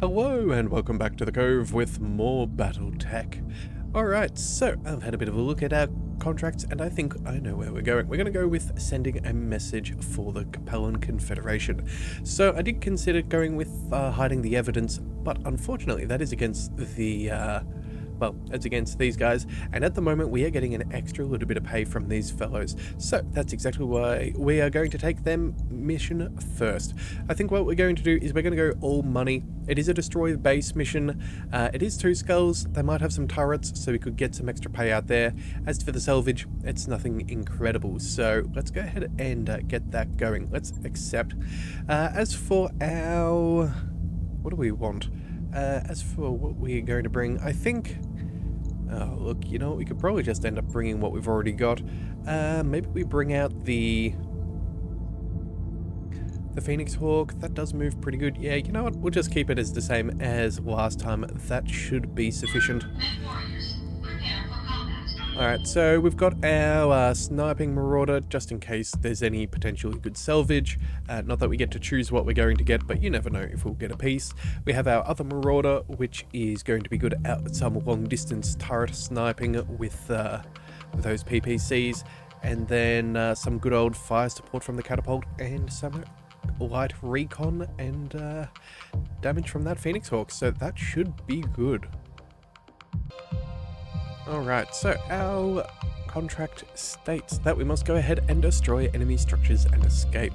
Hello and welcome back to the Cove with more BattleTech. Alright, so I've had a bit of a look at our contracts and I think I know where we're going. We're going to go with sending a message for the Capellan Confederation. So I did consider going with hiding the evidence, but unfortunately that is against the well, it's against these guys, and at the moment we are getting an extra little bit of pay from these fellows. So that's exactly why we are going to take them mission first. I think what we're going to do is we're going to go all money. It is a destroy the base mission. It is 2 skulls. They might have some turrets, so we could get some extra pay out there. As for the salvage, it's nothing incredible. So let's go ahead and get that going. Let's accept. As for our... what do we want? As for what we're going to bring, I think... oh, look, you know what? We could probably just end up bringing what we've already got. Maybe we bring out the Phoenix Hawk. That does move pretty good. Yeah, you know what? We'll just keep it as the same as last time. That should be sufficient. Alright, so we've got our sniping marauder, just in case there's any potentially good salvage. Not that we get to choose what we're going to get, but you never know if we'll get a piece. We have our other marauder, which is going to be good at some long distance turret sniping with those PPCs. And then some good old fire support from the catapult, and some light recon and damage from that Phoenix Hawk. So that should be good. Alright, so our contract states that we must go ahead and destroy enemy structures and escape.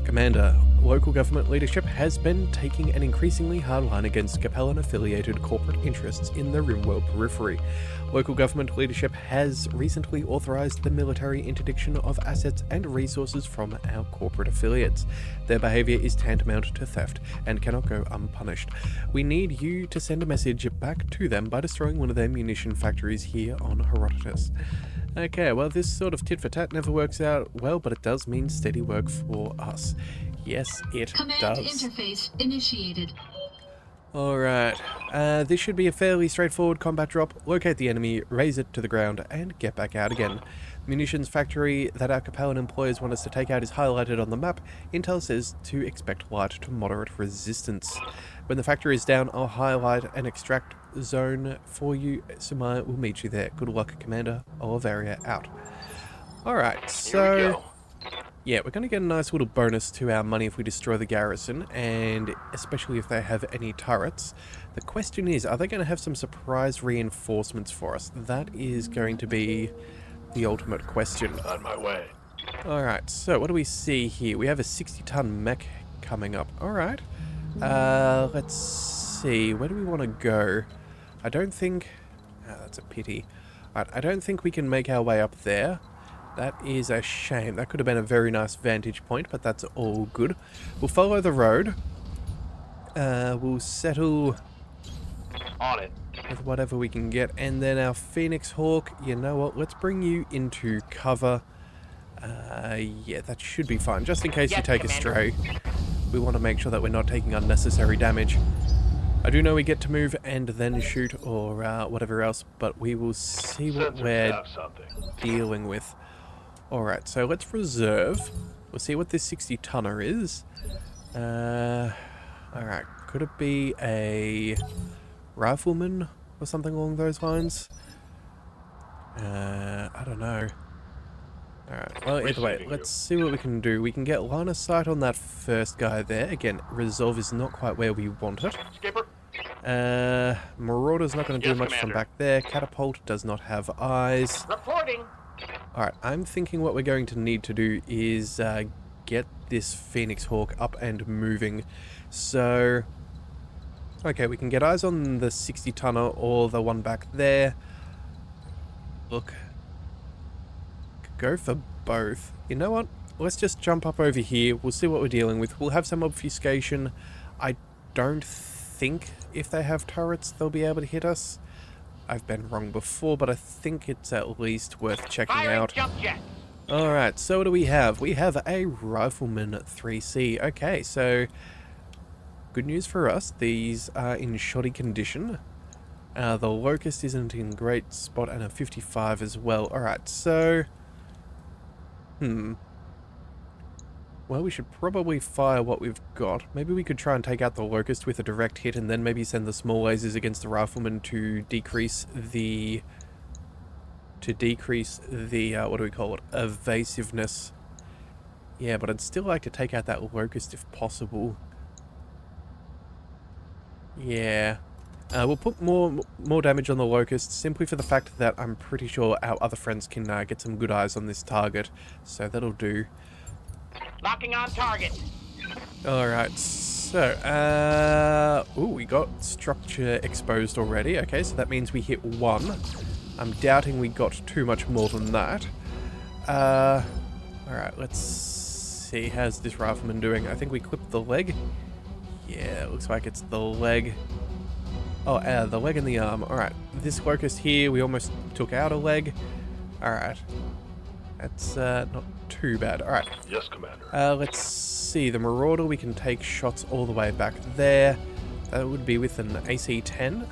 Commander, local government leadership has been taking an increasingly hard line against Capellan-affiliated corporate interests in the RimWorld periphery. Local government leadership has recently authorized the military interdiction of assets and resources from our corporate affiliates. Their behavior is tantamount to theft and cannot go unpunished. We need you to send a message back to them by destroying one of their munition factories here on Herodotus. Okay, well, this sort of tit-for-tat never works out well, but it does mean steady work for us. Yes, it Command does. interface initiated. Alright, this should be a fairly straightforward combat drop. Locate the enemy, raise it to the ground, and get back out again. Munitions factory that our Capellan employers want us to take out is highlighted on the map. Intel says to expect light to moderate resistance. When the factory is down, I'll highlight an extract zone for you. Sumaya will meet you there. Good luck, Commander. Oliveria out. Alright, so... yeah, we're going to get a nice little bonus to our money if we destroy the garrison, and especially if they have any turrets. The question is, are they going to have some surprise reinforcements for us? That is going to be the ultimate question. On my way. Alright, so what do we see here? We have a 60-ton mech coming up. Alright. Let's see. Where do we want to go? I don't think... oh, that's a pity. Alright, I don't think we can make our way up there. That is a shame. That could have been a very nice vantage point, but that's all good. We'll follow the road. We'll settle On it. with whatever we can get. And then our Phoenix Hawk, you know what? Let's bring you into cover. Yeah, that should be fine. Just in case you take a stray. We want to make sure that we're not taking unnecessary damage. I do know we get to move and then shoot or whatever else, but we will see what we're dealing with. Alright, so let's reserve. We'll see what this 60-tonner is. Alright, could it be a rifleman or something along those lines? I don't know. Alright, well, either way, let's see what we can do. We can get line of sight on that first guy there. Again, resolve is not quite where we want it. Skipper. Marauder's not going to do much from back there. Catapult does not have eyes. Reporting. Alright, I'm thinking what we're going to need to do is get this Phoenix Hawk up and moving. So, okay, we can get eyes on the 60-tonner or the one back there. Look, go for both. You know what? Let's just jump up over here. We'll see what we're dealing with. We'll have some obfuscation. I don't think if they have turrets they'll be able to hit us. I've been wrong before, but I think it's at least worth checking out. Alright, so what do we have? We have a Rifleman 3C. Okay, so good news for us. These are in shoddy condition. The Locust isn't in great spot, and a 55 as well. Alright, so... Well, we should probably fire what we've got. Maybe we could try and take out the locust with a direct hit and then maybe send the small lasers against the rifleman to decrease the... what do we call it? Evasiveness. Yeah, but I'd still like to take out that locust if possible. Yeah. We'll put more damage on the locust simply for the fact that I'm pretty sure our other friends can get some good eyes on this target. So that'll do. Locking on target. Alright, so, ooh, we got structure exposed already. Okay, so that means we hit 1. I'm doubting we got too much more than that. Alright, let's see. How's this rifleman doing? I think we clipped the leg. Yeah, it looks like it's the leg. Oh, the leg and the arm. Alright, this locust here, we almost took out a leg. Alright. That's not too bad. Alright. Yes, Commander. Let's see. The Marauder, we can take shots all the way back there. That would be with an AC-10.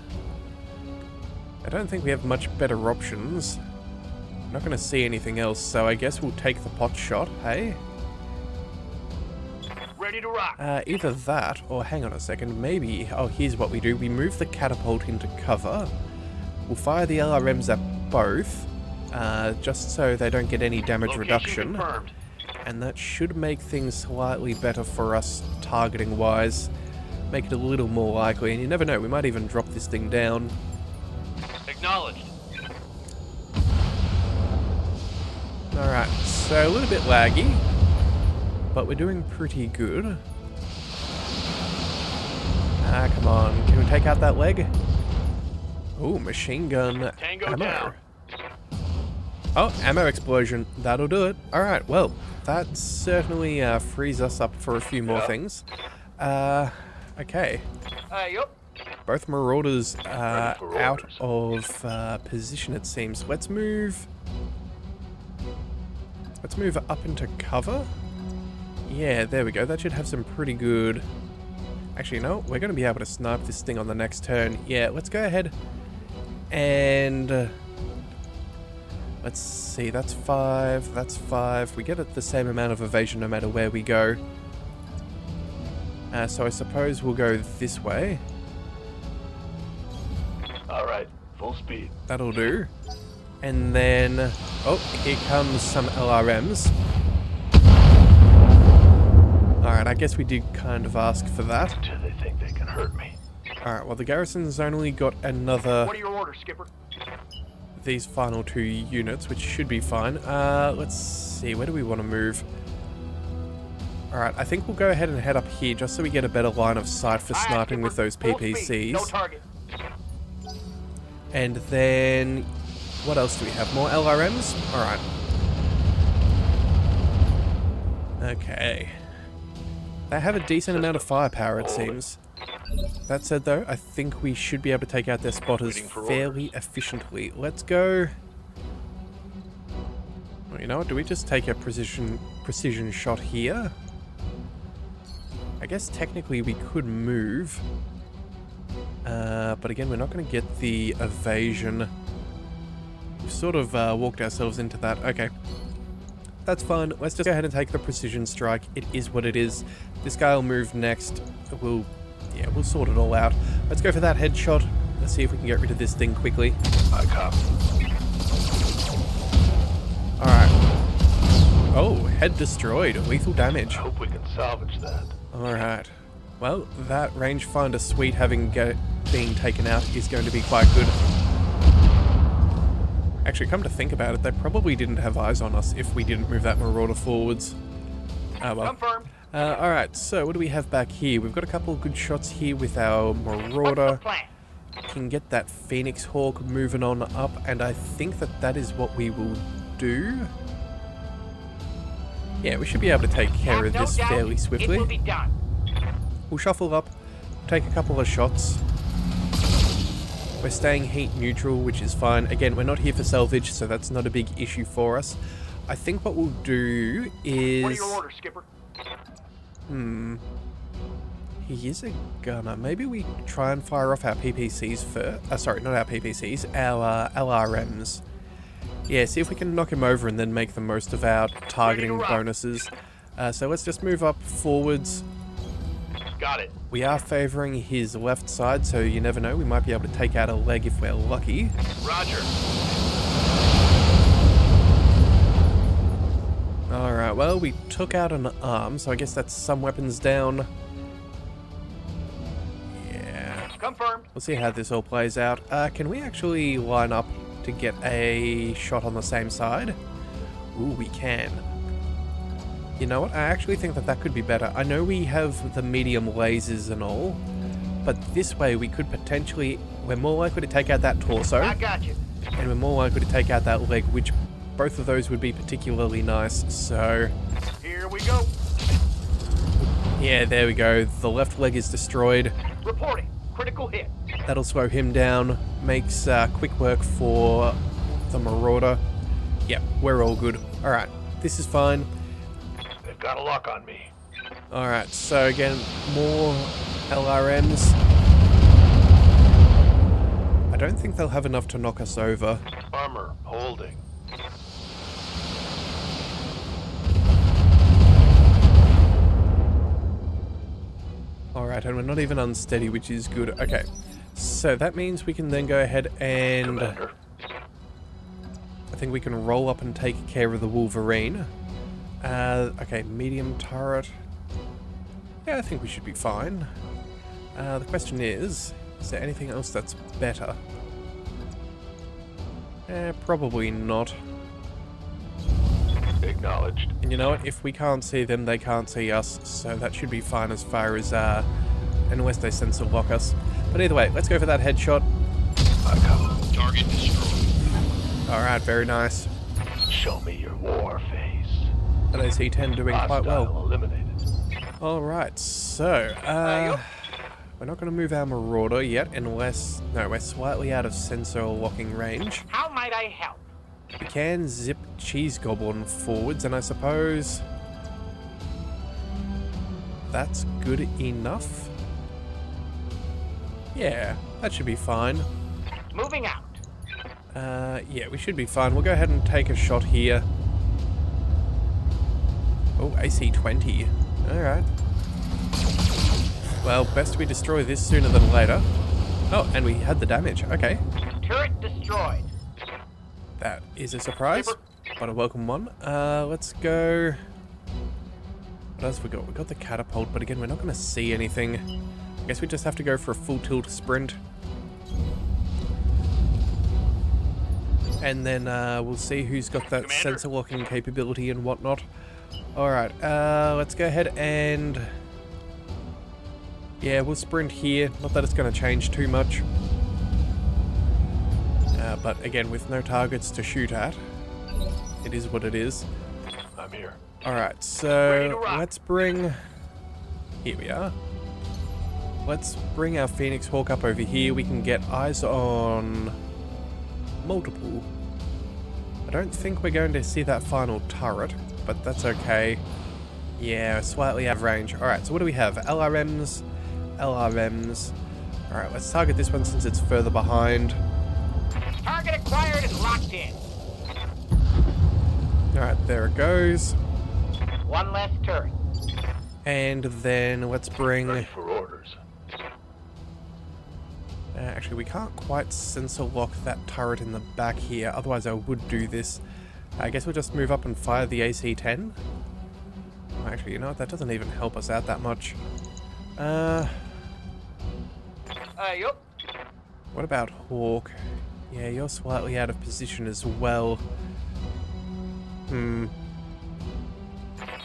I don't think we have much better options. I'm not going to see anything else, so I guess we'll take the pot shot, hey? Ready to rock. Either that, or hang on a second, maybe... Oh, here's what we do. We move the catapult into cover. We'll fire the LRMs at both, just so they don't get any damage Location reduction. confirmed. And that should make things slightly better for us targeting-wise. Make it a little more likely, and you never know, we might even drop this thing down. Acknowledged. Alright, so a little bit laggy, but we're doing pretty good. Ah, come on. Can we take out that leg? Ooh, machine gun Tango ammo. down. Oh, ammo explosion. That'll do it. Alright, well, that certainly frees us up for a few more things. Okay. Yup. Both Marauders for out orders. of position, it seems. Let's move up into cover. Yeah, there we go. That should have some pretty good... Actually, no, we're going to be able to snipe this thing on the next turn. Yeah, let's go ahead and... let's see, that's 5, that's 5. We get the same amount of evasion no matter where we go. So I suppose we'll go this way. Alright, full speed. That'll do. And then... Oh, here comes some LRMs. Alright, I guess we did kind of ask for that. Until they think they can hurt me. Alright, well the garrison's only got another... What are your orders, Skipper? These final 2 units, which should be fine. Let's see, where do we want to move? Alright, I think we'll go ahead and head up here just so we get a better line of sight for Aye, sniping Skipper. with those Full speed. PPCs. No target. And then... What else do we have? More LRMs? Alright. Okay. They have a decent amount of firepower, it seems. That said, though, I think we should be able to take out their spotters Waiting for fairly orders. efficiently. Let's go... Well, you know what? Do we just take a precision shot here? I guess technically we could move. But again, we're not going to get the evasion. We've sort of walked ourselves into that. Okay. That's fine. Let's just go ahead and take the precision strike. It is what it is. This guy will move next. We'll sort it all out. Let's go for that headshot. Let's see if we can get rid of this thing quickly. I copy. Alright. Oh, head destroyed. Lethal damage. I hope we can salvage that. Alright. Well, that rangefinder suite being taken out is going to be quite good. Actually, come to think about it, they probably didn't have eyes on us if we didn't move that Marauder forwards. Oh well. Confirmed. Alright, so what do we have back here? We've got a couple of good shots here with our What's the Marauder. plan? Can get that Phoenix Hawk moving on up, and I think that is what we will do. Yeah, we should be able to take care of Have no this doubt fairly swiftly. It will be done. We'll shuffle up, take a couple of shots. We're staying heat neutral, which is fine. Again, we're not here for salvage, so that's not a big issue for us. I think what we'll do is... What are your orders, Skipper? He is a gunner. Maybe we try and fire off our PPCs first. Sorry, not our PPCs, our LRMs. Yeah, see if we can knock him over and then make the most of our targeting rock. bonuses. So let's just move up forwards. Got it. We are favoring his left side, so you never know. We might be able to take out a leg if we're lucky. Roger. Alright, well, we took out an arm, so I guess that's some weapons down. Yeah. Confirmed. We'll see how this all plays out. Can we actually line up to get a shot on the same side? Ooh, we can. You know what? I actually think that that could be better. I know we have the medium lasers and all, but this way we could potentially... We're more likely to take out that torso, I got you. and we're more likely to take out that leg, which both of those would be particularly nice, so... Here we go. Yeah, there we go. The left leg is destroyed. Reporting. Critical hit. That'll slow him down. Makes quick work for the Marauder. Yep, we're all good. Alright, this is fine. They've got a lock on me. Alright, so again, more LRMs. I don't think they'll have enough to knock us over. Armor holding. Alright, and we're not even unsteady, which is good. Okay, so that means we can then go ahead and... Commander. I think we can roll up and take care of the Wolverine. Okay, medium turret. Yeah, I think we should be fine. The question is there anything else that's better? Probably not. Acknowledged. And you know what? If we can't see them, they can't see us. So that should be fine as far as, unless they sensor lock us. But either way, let's go for that headshot. I come. Target destroyed. Alright, very nice. Show me your war face. That AC-10 doing quite Hostile well. eliminated. Alright, so, we're not going to move our Marauder yet unless... No, we're slightly out of sensor locking range. How might I help? We can zip Cheese Goblin forwards, and I suppose... that's good enough? Yeah, that should be fine. Moving out. Yeah, we should be fine. We'll go ahead and take a shot here. Oh, AC-20. Alright. Well, best we destroy this sooner than later. Oh, and we had the damage. Okay. Turret destroyed. That is a surprise, Skipper. but a welcome one. Let's go... What else we got? We got the catapult, but again, we're not going to see anything. I guess we just have to go for a full tilt sprint. And then we'll see who's got that Commander. sensor locking capability and whatnot. Alright, let's go ahead and... Yeah, we'll sprint here. Not that it's going to change too much. But again, with no targets to shoot at, it is what it is. I'm here. Alright, Ready so to rock. let's bring... Here we are. Let's bring our Phoenix Hawk up over here. We can get eyes on multiple. I don't think we're going to see that final turret, but that's okay. Yeah, slightly out of range. Alright, so what do we have? LRMs, LRMs. Alright, let's target this one since it's further behind. Target acquired and locked in. Alright, there it goes. One less turret. And then let's bring... Ready for orders. Actually, we can't quite sensor lock that turret in the back here, otherwise I would do this. I guess we'll just move up and fire the AC-10. Oh, actually, you know what? That doesn't even help us out that much. Yup. What about Hawk? Yeah, you're slightly out of position as well.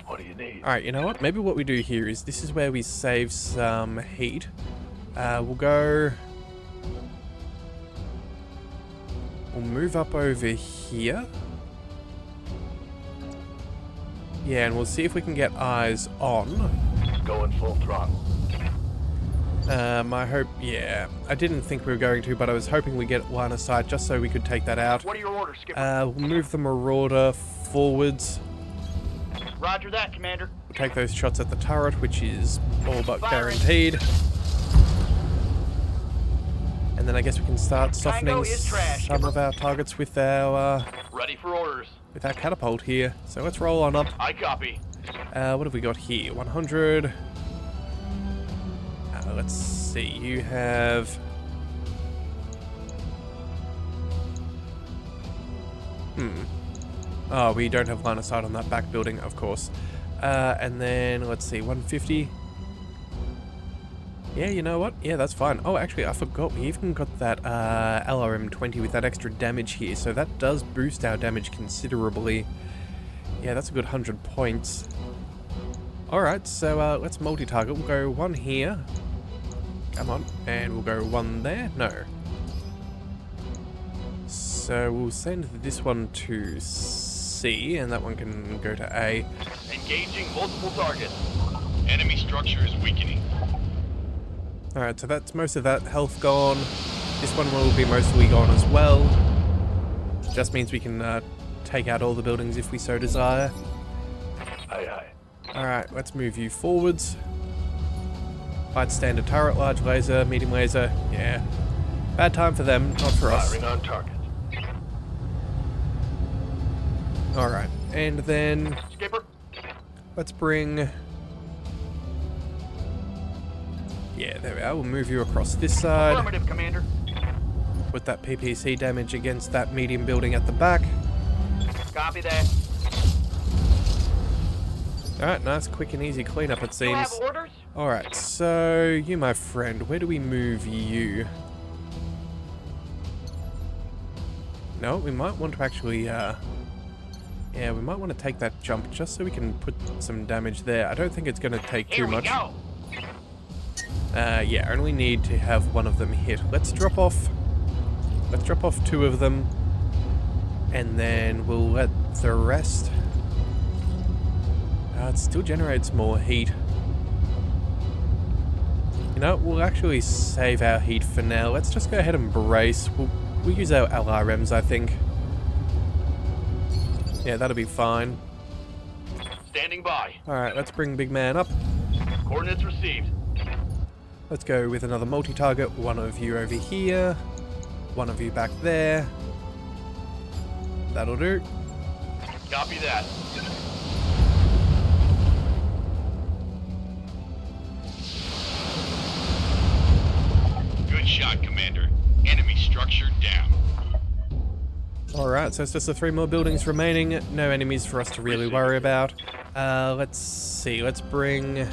What do you need? Alright, you know what? Maybe what we do here is this is where we save some heat. We'll go... We'll move up over here. Yeah, and we'll see if we can get eyes on. Going full throttle. I hope... Yeah, I didn't think we were going to, but I was hoping we'd get line of sight just so we could take that out. What are your orders, Skipper? We'll move the Marauder forwards. Roger that, Commander. We'll take those shots at the turret, which is all but Firing. guaranteed. And then I guess we can start softening Tango is trash, some Skipper. of our targets with our Ready for orders. catapult here. So let's roll on up. I copy. What have we got here? 100. Let's see. You have... Oh, we don't have line of sight on that back building, of course. And then, let's see, 150. Yeah, you know what? Yeah, that's fine. Oh, actually, I forgot. We even got that LRM-20 with that extra damage here. So that does boost our damage considerably. Yeah, that's a good 100 points. Alright, so let's multi-target. We'll go one here. Come on. And we'll go one there. No. So we'll send this one to C, and that one can go to A. Engaging multiple targets. Enemy structure is weakening. Alright, so that's most of that health gone. This one will be mostly gone as well. Just means we can take out all the buildings if we so desire. Aye, aye. Alright, let's move you forwards. Fight standard turret, large laser, medium laser. Yeah. Bad time for them, not for us. Firing on target. Alright, and then Skipper. let's bring... Yeah, there we are. We'll move you across this side. Affirmative, Commander. Put that PPC damage against that medium building at the back. Copy that. Alright, nice, quick and easy cleanup it You have seems. orders? Alright, so you, my friend, where do we move you? No, we might want to actually, yeah, we might want to take that jump just so we can put some damage there. I don't think it's going to take Here too we much. go. Yeah, only need to have one of them hit. Let's drop off two of them, and then we'll let the rest... it still generates more heat. You know, we'll actually save our heat for now. Let's just go ahead and brace. We'll use our LRMs, I think. Yeah, that'll be fine. Standing by. Alright, let's bring Big Man up. Coordinates received. Let's go with another multi-target. One of you over here. One of you back there. That'll do. Copy that. Good shot, Commander. Enemy structure down. Alright, so it's just the 3 more buildings remaining. No enemies for us to really worry about. Let's see. Let's bring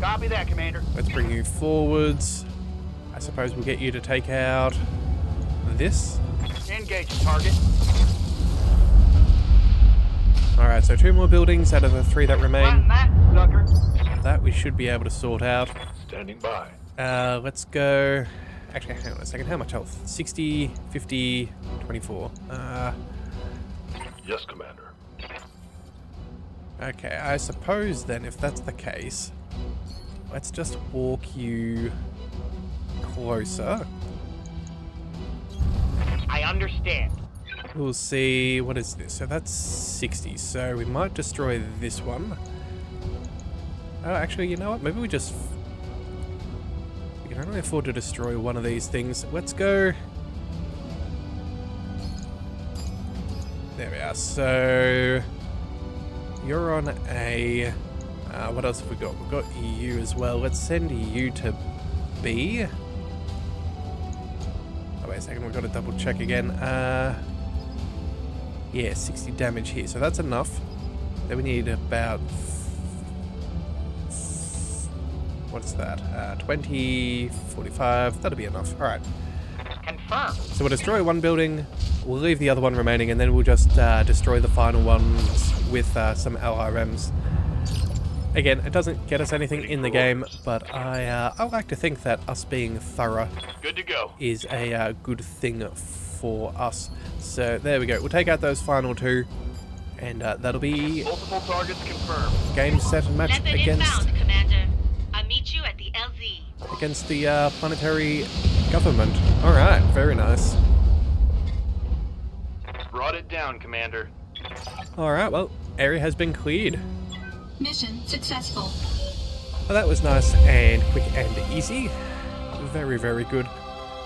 Copy that, Commander. you forwards. I suppose we'll get you to take out this. Engage the target. Alright, so 2 more buildings out of the 3 that remain. Run that, sucker. That we should be able to sort out. Standing by. Let's go... Actually, hang on a second. How much health? 60, 50, 24. Yes, Commander. Okay, I suppose then if that's the case, let's just walk you closer. I understand. We'll see, what is this? So that's 60, so we might destroy this one. Oh, actually, you know what? Maybe we just... We can only afford to destroy one of these things. Let's go... There we are, so... You're on a... what else have we got? We've got you as well. Let's send you to B. Oh, wait a second, we've got to double check again. Yeah, 60 damage here, so that's enough. Then we need about... What's that? 20, 45, that'll be enough. Alright. Confirmed. So we'll destroy one building, we'll leave the other one remaining, and then we'll just destroy the final ones with some LRMs. Again, it doesn't get us anything in the game, but I like to think that us being thorough Good to go. is a good thing for us. So there we go. We'll take out those final 2, and that'll be Multiple targets confirmed. game, set, and match Method against inbound, Commander. I'll meet you at the LZ. against the planetary government. All right, very nice. Brought it down, Commander. All right, well, area has been cleared. Mission successful. Well, that was nice and quick and easy. Very, very good.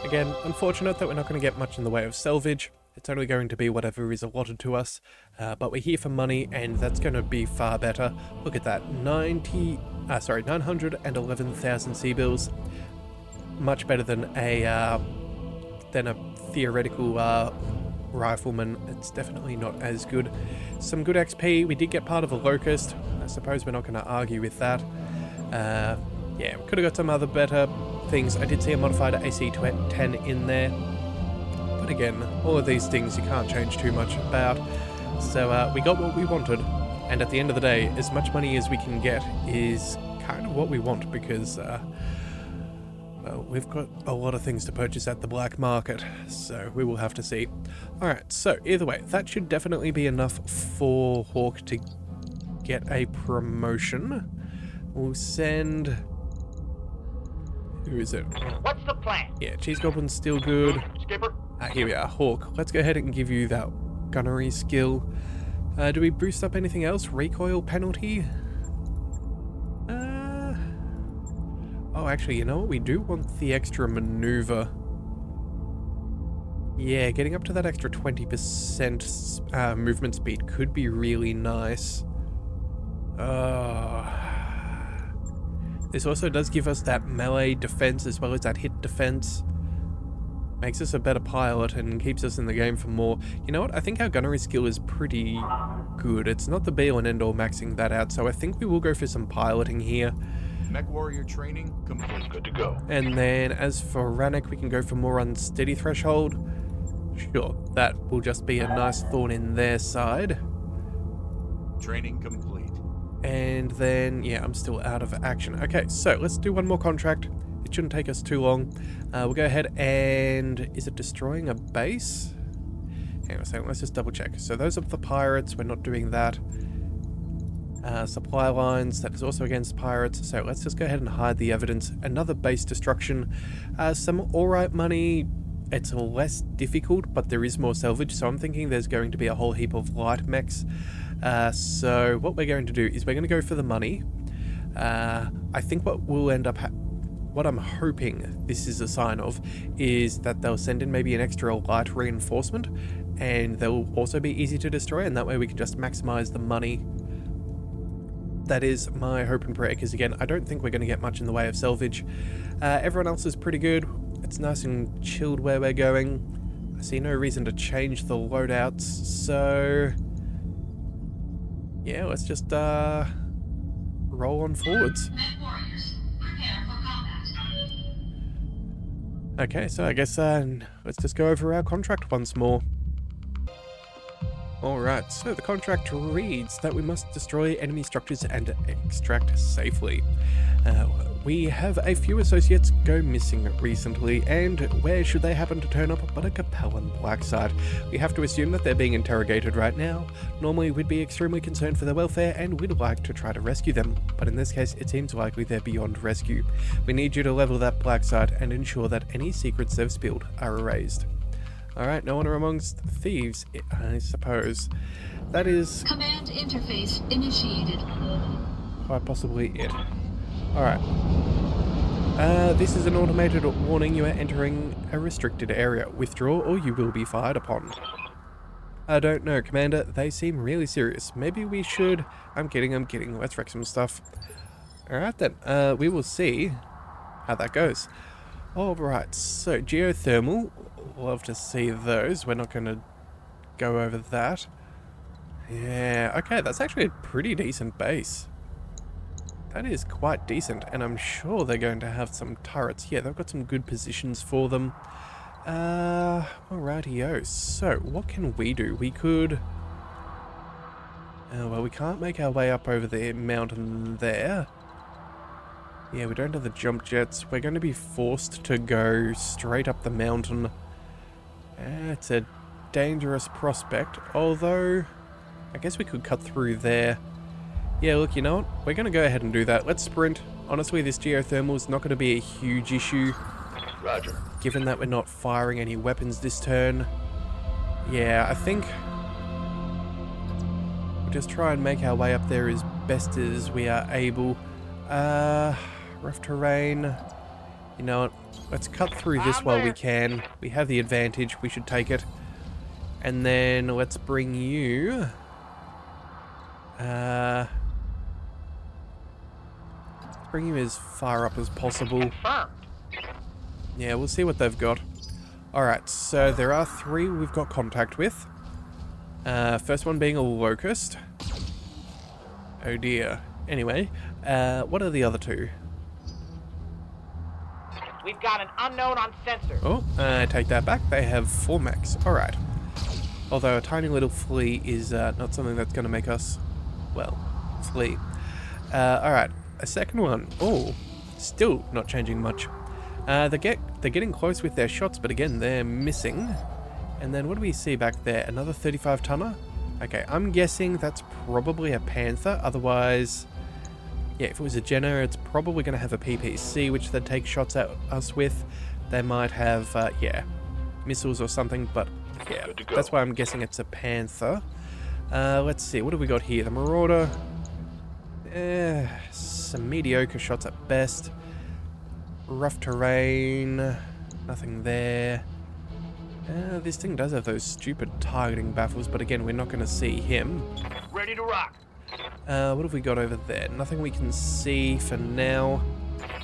Again, unfortunate that we're not going to get much in the way of salvage, It's only going to be whatever is allotted to us, but we're here for money, and that's going to be far better. Look at that, 911,000 C-bills. Much better than a theoretical rifleman. It's definitely not as good. Some good XP. We did get part of a locust. I suppose we're not going to argue with that. Yeah, we could have got some other better things. I did see a modified AC-10 in there. But again, all of these things you can't change too much about. So we got what we wanted. And at the end of the day, as much money as we can get is kind of what we want, because well, we've got a lot of things to purchase at the black market, so we will have to see. Alright, so either way, that should definitely be enough for Hawk to get a promotion. We'll send... Who is it? What's the plan? Yeah, Cheese Goblin's still good. Skipper? Here we are, Hawk. Let's go ahead and give you that gunnery skill. Do we boost up anything else? Recoil penalty? Oh, actually, you know what? We do want the extra maneuver. Yeah, getting up to that extra 20% movement speed could be really nice. This also does give us that melee defense as well as that hit defense. Makes us a better pilot and keeps us in the game for more. You know what? I think our gunnery skill is pretty good. It's not the be-all and end-all maxing that out, so I think we will go for some piloting here. MechWarrior training complete. Good to go. And then as for Rannoch, we can go for more unsteady threshold. Sure, that will just be a nice thorn in their side. Training complete. And then, yeah, I'm still out of action. Okay, so let's do one more contract. It shouldn't take us too long. We'll go ahead and... Is it destroying a base? Hang on a second, let's just double check. So those are the pirates, we're not doing that. Supply lines, that is also against pirates. So let's just go ahead and hide the evidence. Another base destruction. Some alright money. It's less difficult, but there is more salvage. So I'm thinking there's going to be a whole heap of light mechs. So what we're going to do is we're going to go for the money. I think what we'll end up... What I'm hoping this is a sign of is that they'll send in maybe an extra light reinforcement, and they'll also be easy to destroy, and that way we can just maximize the money. That is my hope and prayer, because again, I don't think we're going to get much in the way of salvage. Everyone else is pretty good. It's nice and chilled where we're going. I see no reason to change the loadouts, so... Yeah, let's just roll on forwards. MechWarriors, prepare for combat. Okay, so I guess let's just go over our contract once more. Alright, so the contract reads that we must destroy enemy structures and extract safely. We have a few associates go missing recently, and where should they happen to turn up but a Capellan black site? We have to assume that they're being interrogated right now. Normally we'd be extremely concerned for their welfare and we'd like to try to rescue them, but in this case it seems likely they're beyond rescue. We need you to level that black site and ensure that any secrets they've spilled are erased. Alright, no one amongst thieves, I suppose. That is... Command interface initiated. quite possibly it. Alright. This is an automated warning. You are entering a restricted area. Withdraw or you will be fired upon. I don't know, Commander. They seem really serious. Maybe we should... I'm kidding. Let's wreck some stuff. Alright then. We will see how that goes. Alright, so geothermal. Love to see those. We're not going to go over that. Yeah, okay, that's actually a pretty decent base. That is quite decent, and I'm sure they're going to have some turrets. Yeah, they've got some good positions for them. Alrighty-o. So, what can we do? We could... well, we can't make our way up over the mountain there. Yeah, we don't have the jump jets. We're going to be forced to go straight up the mountain. It's a dangerous prospect, although I guess we could cut through there. Yeah, look, you know what? We're going to go ahead and do that. Let's sprint. Honestly, this geothermal is not going to be a huge issue. Roger. Given that we're not firing any weapons this turn. Yeah, I think we'll just try and make our way up there as best as we are able. Rough terrain. You know what? Let's cut through this while we can. We have the advantage. We should take it. And then let's bring you... bring you as far up as possible. Confirmed. Yeah, we'll see what they've got. Alright, so there are 3 we've got contact with. First one being a locust. Oh dear. Anyway, what are the other 2? We've got an unknown on sensor. Oh, I take that back. They have 4 mechs. Alright. Although a tiny little flea is not something that's going to make us, well, flee. Alright, a second one. Oh, still not changing much. They're getting close with their shots, but again, they're missing. And then what do we see back there? Another 35 tonner? Okay, I'm guessing that's probably a Panther. Otherwise, yeah, if it was a Jenner, it's probably going to have a PPC, which they'd take shots at us with. They might have, yeah, missiles or something, but yeah, that's why I'm guessing it's a Panther. Let's see, what have we got here? The Marauder. Some mediocre shots at best. Rough terrain. Nothing there. This thing does have those stupid targeting baffles, but again, we're not going to see him. Ready to rock. What have we got over there? Nothing we can see for now.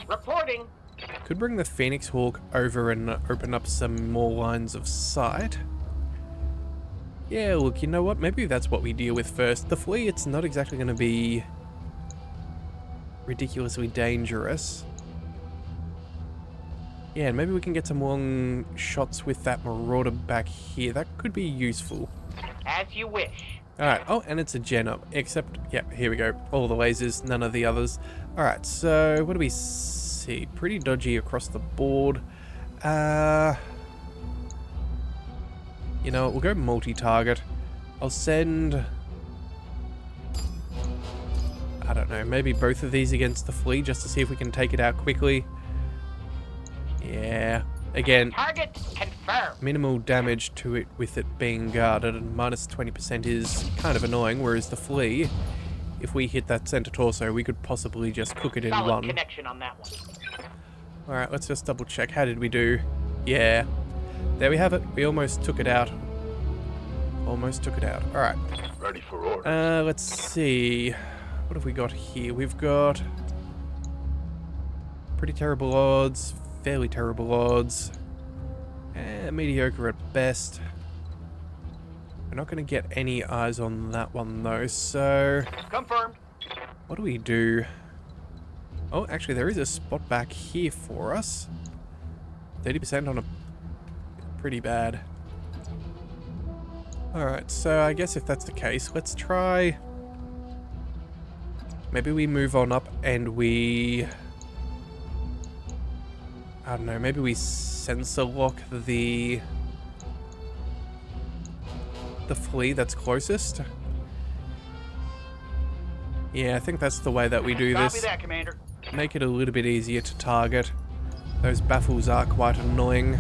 Reporting. Could bring the Phoenix Hawk over and open up some more lines of sight. Yeah, look, you know what? Maybe that's what we deal with first. The flea, it's not exactly going to be ridiculously dangerous. Yeah, maybe we can get some long shots with that Marauder back here. That could be useful. As you wish. Alright, oh, and it's a Jenner, except, yeah, here we go. All the lasers, none of the others. Alright, so what do we see? Pretty dodgy across the board. You know, we'll go multi-target. I'll send... I don't know, maybe both of these against the flea just to see if we can take it out quickly. Yeah, again, Target confirmed. minimal damage to it with it being guarded, and minus 20% is kind of annoying, whereas the flea, if we hit that center torso, we could possibly just cook it in Solid one. connection on that one. Alright, let's just double check. How did we do? Yeah. There we have it. We almost took it out. Almost took it out. Alright. Ready for orders. Let's see. What have we got here? We've got pretty terrible odds, fairly terrible odds, mediocre at best. We're not going to get any eyes on that one though, so Confirmed. what do we do? Oh, actually there is a spot back here for us. 30% on a pretty bad. Alright, so I guess if that's the case, let's try... Maybe we move on up and we... I don't know, maybe we sensor lock the flea that's closest. Yeah, I think that's the way that we do Copy this. that, Commander. Make it a little bit easier to target. Those baffles are quite annoying.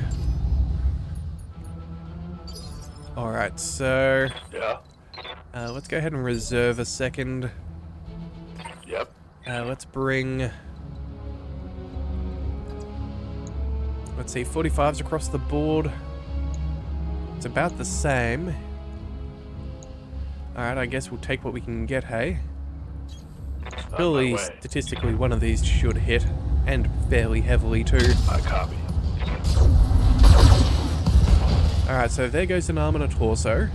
Alright, so... Yeah. let's go ahead and reserve a second. Yep. Let's bring... Let's see, 45s across the board. It's about the same. Alright, I guess we'll take what we can get, hey? Surely, way. statistically, one of these should hit. And fairly heavily, too. I copy. Alright, so there goes an arm and a torso.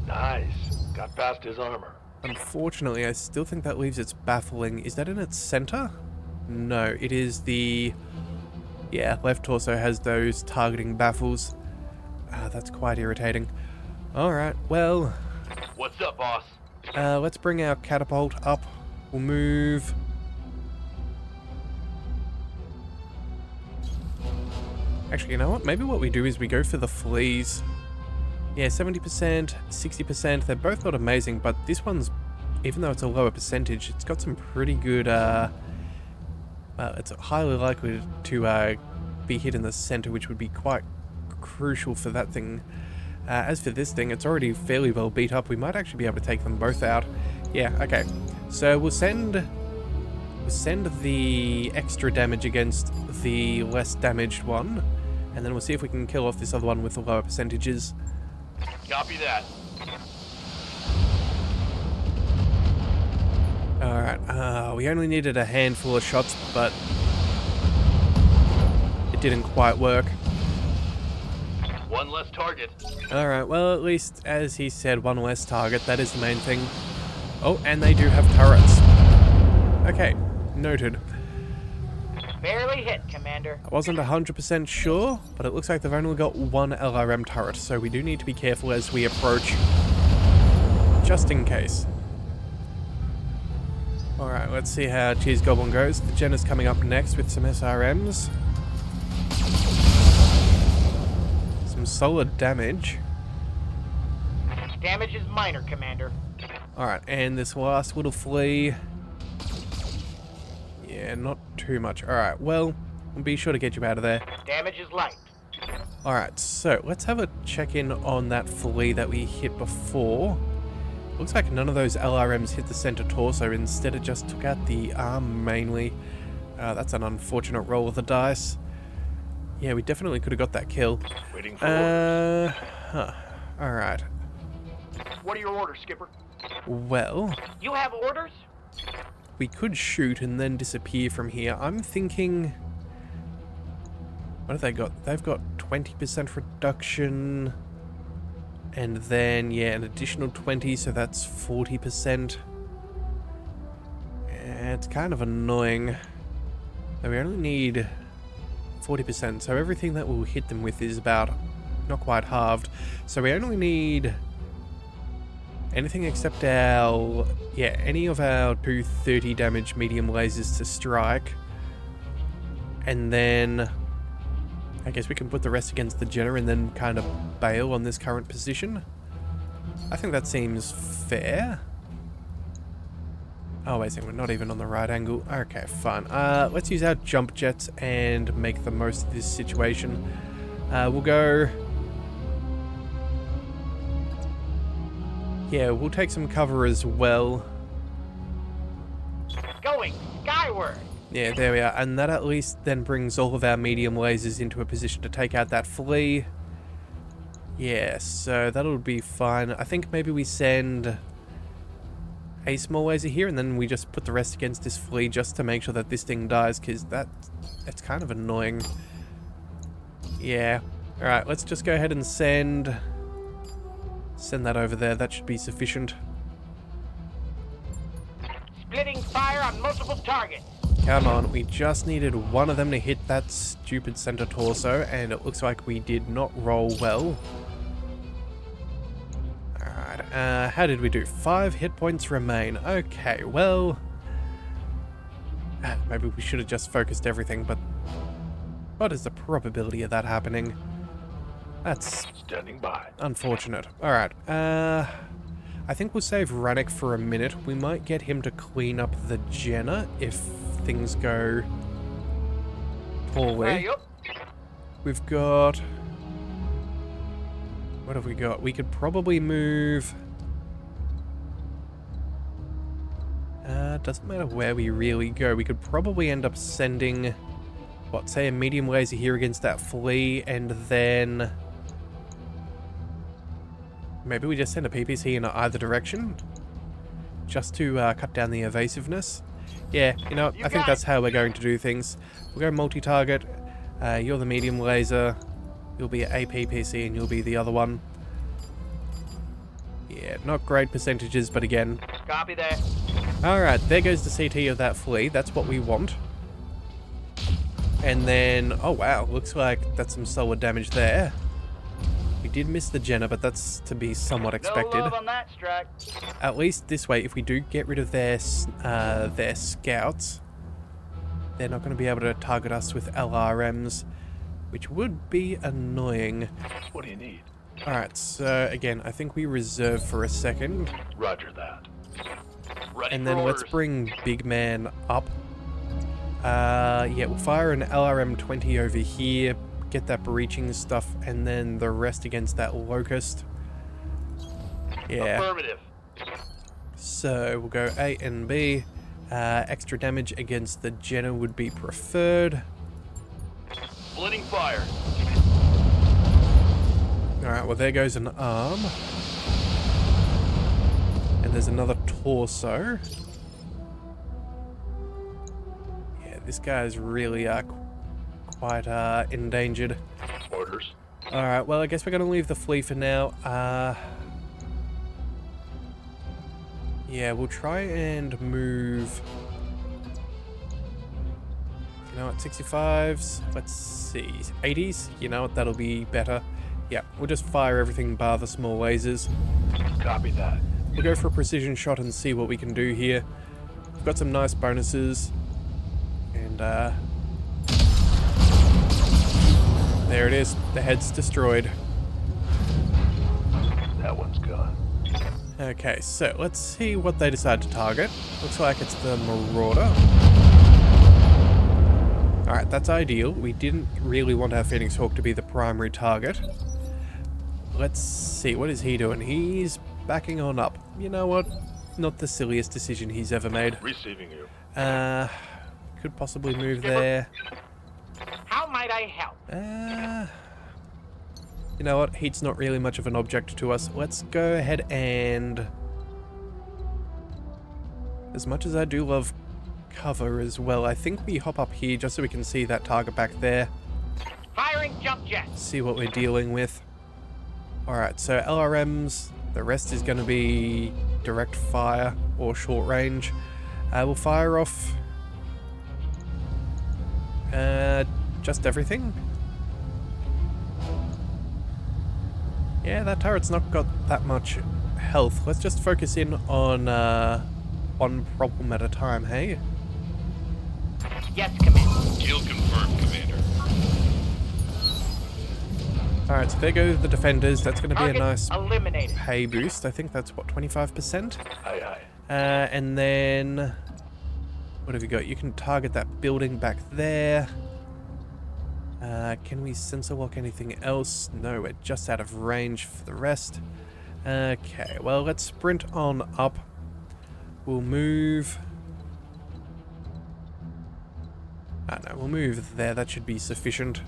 Nice. Got past his armor. Unfortunately, I still think that leaves its baffling. Is that in its center? No, it is the... Yeah, left torso has those targeting baffles. That's quite irritating. Alright, well... What's up, boss? Let's bring our catapult up. We'll move... Actually, you know what? Maybe what we do is we go for the fleas. Yeah, 70%, 60%. They're both not amazing, but this one's, even though it's a lower percentage, it's got some pretty good, it's highly likely to be hit in the center, which would be quite crucial for that thing. As for this thing, it's already fairly well beat up. We might actually be able to take them both out. Yeah, okay. So we'll send the extra damage against the less damaged one, and then we'll see if we can kill off this other one with the lower percentages. Copy that. Alright, we only needed a handful of shots, but it didn't quite work. One less target. Alright, well, at least, as he said, one less target. That is the main thing. Oh, and they do have turrets. Okay, noted. Barely hit, Commander. I wasn't 100% sure, but it looks like they've only got one LRM turret, so we do need to be careful as we approach, just in case. Alright, let's see how Cheese Goblin goes. The Jenna's coming up next with some SRMs. Some solid damage. Damage is minor, Commander. Alright, and this last little flea. Yeah, not too much. Alright, well, we'll be sure to get you out of there. Damage is light. Alright, so let's have a check-in on that flea that we hit before. Looks like none of those LRMs hit the center torso. Instead, it just took out the arm mainly. That's an unfortunate roll of the dice. Yeah, we definitely could have got that kill. Waiting for orders. Alright. What are your orders, Skipper? Well, You have orders? we could shoot and then disappear from here. I'm thinking... What have they got? They've got 20% reduction. And then, yeah, an additional 20, so that's 40%. It's kind of annoying. Now we only need 40%, so everything that we'll hit them with is about not quite halved. So we only need anything except our, yeah, any of our 230 damage medium lasers to strike. And then I guess we can put the rest against the Jenna and then kind of bail on this current position. I think that seems fair. Oh, wait a second, we're not even on the right angle. Okay, fine. Let's use our jump jets and make the most of this situation. We'll go... Yeah, we'll take some cover as well. Going skyward. Yeah, there we are. And that at least then brings all of our medium lasers into a position to take out that flea. Yeah, so that'll be fine. I think maybe we send a small laser here and then we just put the rest against this flea just to make sure that this thing dies, because it's kind of annoying. Yeah. Alright, let's just go ahead and send that over there. That should be sufficient. Splitting fire on multiple targets. Come on, we just needed one of them to hit that stupid center torso, and it looks like we did not roll well. Alright, how did we do? 5 hit points remain. Okay, well... maybe we should have just focused everything, but... what is the probability of that happening? That's... Standing by. unfortunate. Alright, I think we'll save Rannick for a minute. We might get him to clean up the Jenna if things go poorly. Yup. We've got... what have we got? We could probably move... doesn't matter where we really go. We could probably end up sending... what, say a medium laser here against that flea, and then... maybe we just send a PPC in either direction? Just to cut down the evasiveness? Yeah, you know, I think that's how we're going to do things. We'll go multi-target. You're the medium laser. You'll be a PPC and you'll be the other one. Yeah, not great percentages, but again. Copy that. Alright, there goes the CT of that flea. That's what we want. And then, oh wow, looks like that's some solid damage there. We did miss the Jenna, but that's to be somewhat expected. No love on that strike. At least this way, if we do get rid of their scouts, they're not going to be able to target us with LRMs, which would be annoying. What do you need? Alright, so again, I think we reserve for a second. Roger that. Ready And for then let's orders. bring Big Man up. Yeah, we'll fire an LRM 20 over here, get that breaching stuff, and then the rest against that Locust. Yeah. Affirmative. So we'll go A and B. Extra damage against the Jenna would be preferred. Splitting fire. Alright, well there goes an arm. And there's another torso. Yeah, this guy's really quite endangered. Orders. Alright, well I guess we're going to leave the flea for now. Yeah, we'll try and move... You know what, 65s? Let's see, 80s? You know what, that'll be better. Yeah, we'll just fire everything bar the small lasers. Copy that. We'll go for a precision shot and see what we can do here. We've got some nice bonuses. And, there it is. The head's destroyed. That one's gone. Okay, so let's see what they decide to target. Looks like it's the Marauder. Alright, that's ideal. We didn't really want our Phoenix Hawk to be the primary target. Let's see, what is he doing? He's backing on up. You know what? Not the silliest decision he's ever made. Receiving you. Could possibly move there. How might I help? You know what? Heat's not really much of an object to us. Let's go ahead and... As much as I do love cover as well, I think we hop up here just so we can see that target back there. Firing jump jet. See what we're dealing with. Alright, so LRMs, the rest is going to be direct fire or short range. We'll fire off just everything. Yeah, that turret's not got that much health. Let's just focus in on one problem at a time, hey? Yes, Commander. Kill confirmed, Commander. Alright, so there go the defenders. That's going to be a Target nice eliminated. pay boost. I think that's, what, 25%? Aye, aye. And then... What have you got? You can target that building back there. Can we sensor lock anything else? No, we're just out of range for the rest. Okay, well, let's sprint on up. We'll move... no, we'll move there. That should be sufficient.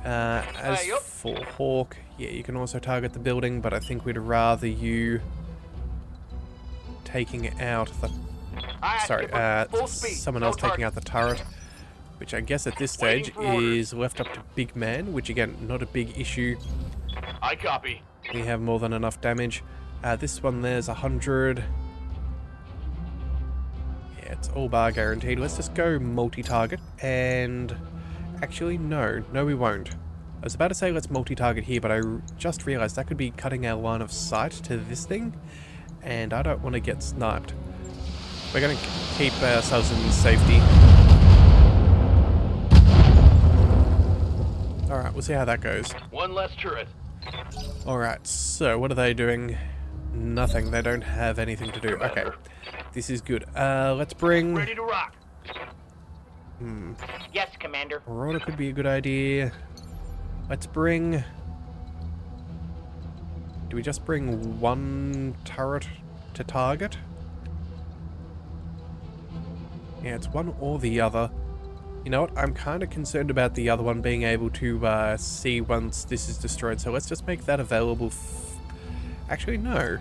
As Yup. for Hawk, yeah, you can also target the building, but I think we'd rather you taking out the... Sorry, full speed. someone No else taking target. out the turret, which I guess at this stage Waiting for orders. is left up to Big Man, which again, not a big issue. I copy. We have more than enough damage. This one there's 100. Yeah, it's all bar guaranteed. Let's just go multi-target and... Actually, no, we won't. I was about to say let's multi-target here, but I just realized that could be cutting our line of sight to this thing, and I don't want to get sniped. We're going to keep ourselves in safety. Alright, we'll see how that goes. One less turret. Alright, so what are they doing? Nothing. They don't have anything to do. Okay, this is good. Let's bring... Ready to rock. Yes, Commander. Marauder could be a good idea. Let's bring... Do we just bring one turret to target? Yeah, it's one or the other. You know what? I'm kind of concerned about the other one being able to see once this is destroyed, so let's just make that available. Actually, no.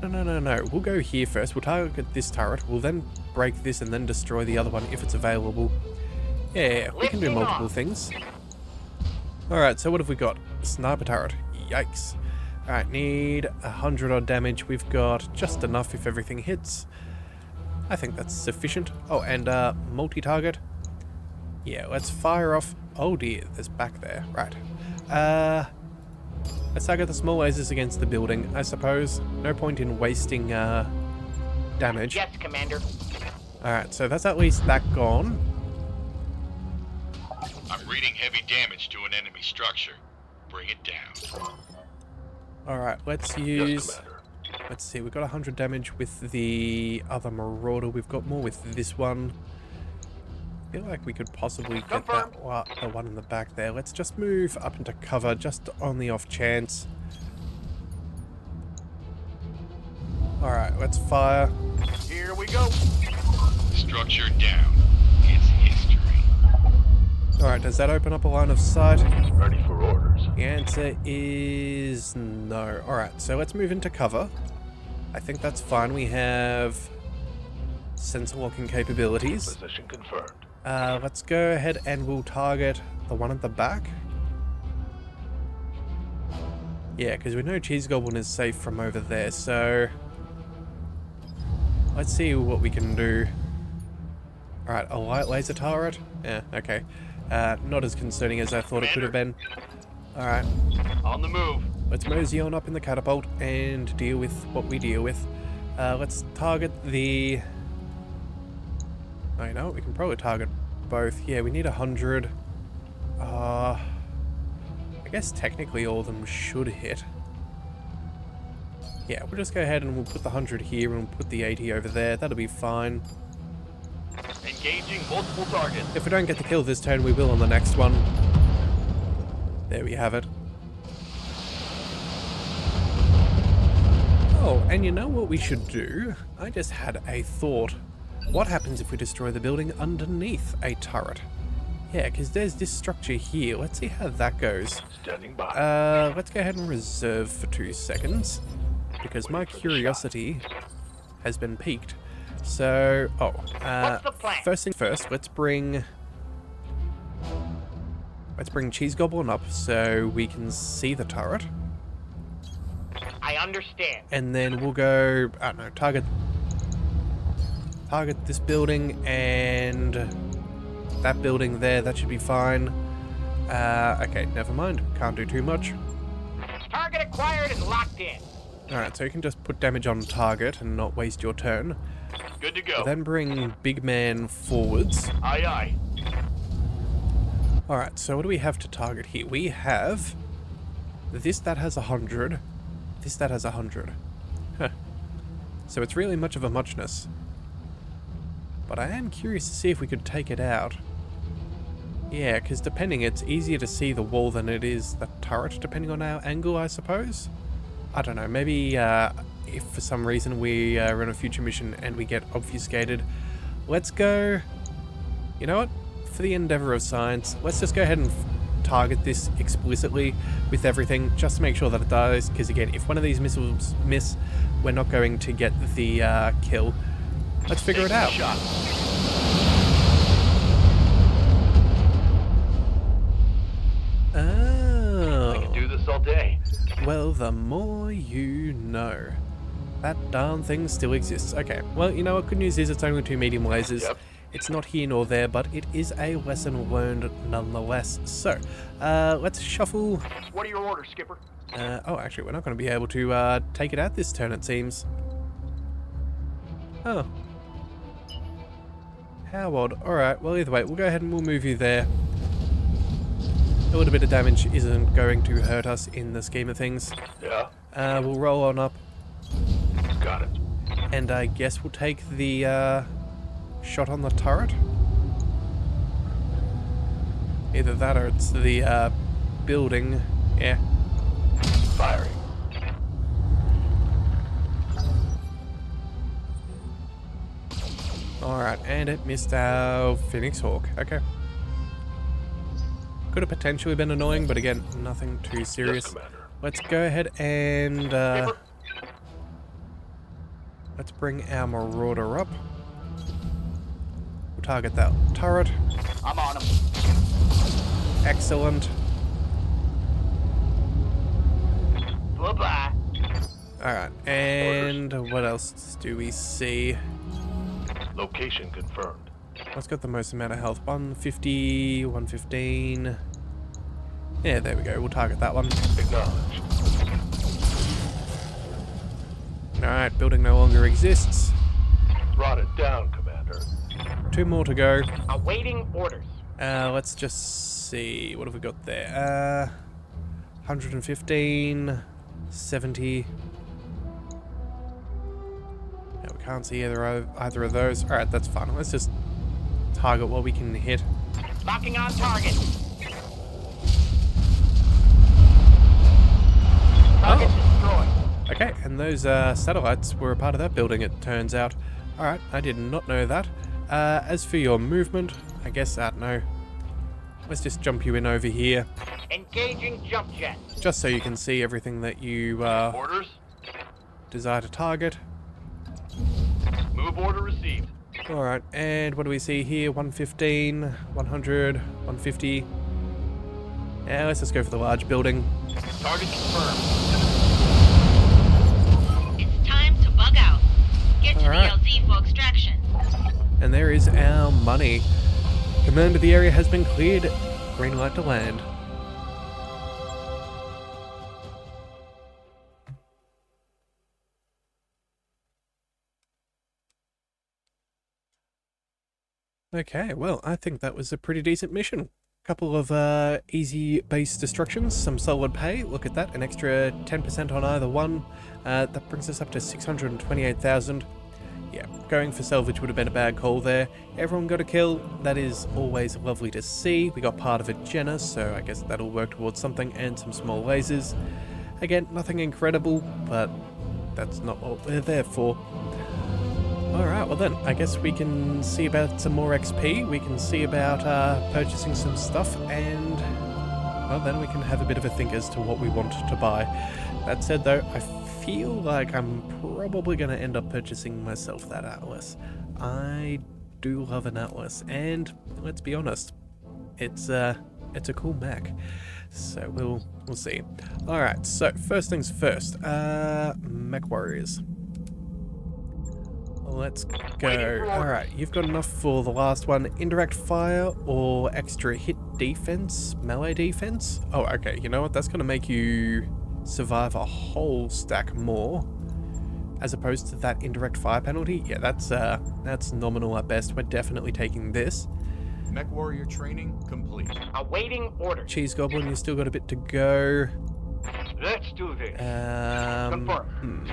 No. We'll go here first. We'll target this turret. We'll then break this and then destroy the other one if it's available. Yeah, we can do Lifting multiple off. things. Alright, so what have we got? Sniper turret. Yikes. Alright, need 100 odd damage. We've got just enough if everything hits. I think that's sufficient. Oh, and multi-target. Yeah, let's fire off... Oh dear, there's back there. Right. Let's target the small lasers against the building, I suppose. No point in wasting damage. Yes, Commander. Alright, so that's at least that gone. I'm reading heavy damage to an enemy structure. Bring it down. Alright, let's use... Let's see, we've got 100 damage with the other Marauder. We've got more with this one. I feel like we could possibly get that the one in the back there. Let's just move up into cover, just on the off chance. Alright, let's fire. Here we go. Structure down. It's history. Alright, does that open up a line of sight? Ready for orders. The answer is no. Alright, so let's move into cover. I think that's fine. We have sensor locking capabilities. Position confirmed. Let's go ahead and we'll target the one at the back. Yeah, because we know Cheese Goblin is safe from over there, so let's see what we can do. Alright, a light laser turret? Yeah, okay. Not as concerning as I thought it could have been. Alright, On the move. let's mosey on up in the catapult and deal with what we deal with. Let's target the... Oh, you know what? We can probably target both. Yeah, we need 100. I guess technically all of them should hit. Yeah, we'll just go ahead and we'll put the 100 here and we'll put the 80 over there. That'll be fine. Engaging multiple targets. If we don't get the kill this turn, we will on the next one. There we have it. Oh, and you know what we should do? I just had a thought. What happens if we destroy the building underneath a turret? Yeah, because there's this structure here. Let's see how that goes. Standing by. Let's go ahead and reserve for 2 seconds. Because my curiosity has been piqued. So, What's the plan? first thing first, let's bring Cheese Goblin up so we can see the turret. I understand. And then we'll go, I don't know, target this building and that building there. That should be fine. Okay, never mind. Can't do too much. Target acquired and locked in. Alright, so you can just put damage on target and not waste your turn. Good to go. Then bring Big Man forwards. Aye, aye. Alright, so what do we have to target here? We have this that has 100. This that has 100. Huh. So it's really much of a muchness. But I am curious to see if we could take it out. Yeah, because depending, it's easier to see the wall than it is the turret, depending on our angle, I suppose. I don't know, maybe if for some reason we run a future mission and we get obfuscated, let's go... You know what? For the endeavor of science, let's just go ahead and target this explicitly with everything, just to make sure that it dies, because again, if one of these missiles miss, we're not going to get the kill. Let's figure it out. Shot. Oh. I can do this all day. Well, the more you know. That darn thing still exists. Okay, well, you know what? Good news is it's only 2 medium lasers. Yep. It's not here nor there, but it is a lesson learned nonetheless. So, let's shuffle. What are your orders, Skipper? Oh, actually, we're not going to be able to take it out this turn, it seems. Oh. How odd. Alright, well, either way, we'll go ahead and we'll move you there. A little bit of damage isn't going to hurt us in the scheme of things. Yeah. We'll roll on up, Got it. and I guess we'll take the shot on the turret. Either that or it's the building. Yeah. Firing. Alright, and it missed our Phoenix Hawk. Okay. Could have potentially been annoying, but again, nothing too serious. Yes, Commander. Let's go ahead and Skipper. let's bring our Marauder up. We'll target that turret. I'm on him. Excellent. Bye-bye. Alright, and what else do we see? Location confirmed. What's got the most amount of health? 150, 115. Yeah, there we go. We'll target that one. Acknowledged. Alright, building no longer exists. Brought it down, Commander. 2 more to go. Awaiting orders. Let's just see. What have we got there? 115, 70. Yeah, we can't see either of those. Alright, that's fine. Let's just target what we can hit. Locking on target. Target destroyed. Okay, and those satellites were a part of that building, it turns out. Alright, I did not know that. As for your movement, I guess, I don't know. let's just jump you in over here, Engaging jump jet. just so you can see everything that you Orders? desire to target. Move order received. Alright, and what do we see here? 115, 100, 150. Yeah, let's just go for the large building. Target confirmed. It's time to bug out. Get to Alright. the LZ for extraction. And there is our money. Command of the area has been cleared. Green light to land. Okay, well, I think that was a pretty decent mission. Couple of easy base destructions, some solid pay. Look at that, an extra 10% on either one. That brings us up to 628,000. Yeah, going for salvage would have been a bad call there. Everyone got a kill. That is always lovely to see. We got part of a Jenna, so I guess that'll work towards something, and some small lasers. Again, nothing incredible, but that's not what we're there for. Alright, well then, I guess we can see about some more XP, we can see about purchasing some stuff, and, well then we can have a bit of a think as to what we want to buy. That said though, I feel like I'm probably going to end up purchasing myself that Atlas. I do love an Atlas, and let's be honest, it's a cool mech. So we'll see. Alright, so first things first, MechWarriors. Let's go. Alright, you've got enough for the last one. Indirect fire or extra hit defense? Melee defense? Oh, okay. You know what? That's going to make you survive a whole stack more. As opposed to that indirect fire penalty. Yeah, that's nominal at best. We're definitely taking this. MechWarrior training complete. Awaiting orders. Cheese Goblin, you still got a bit to go. Let's do this. Confirm.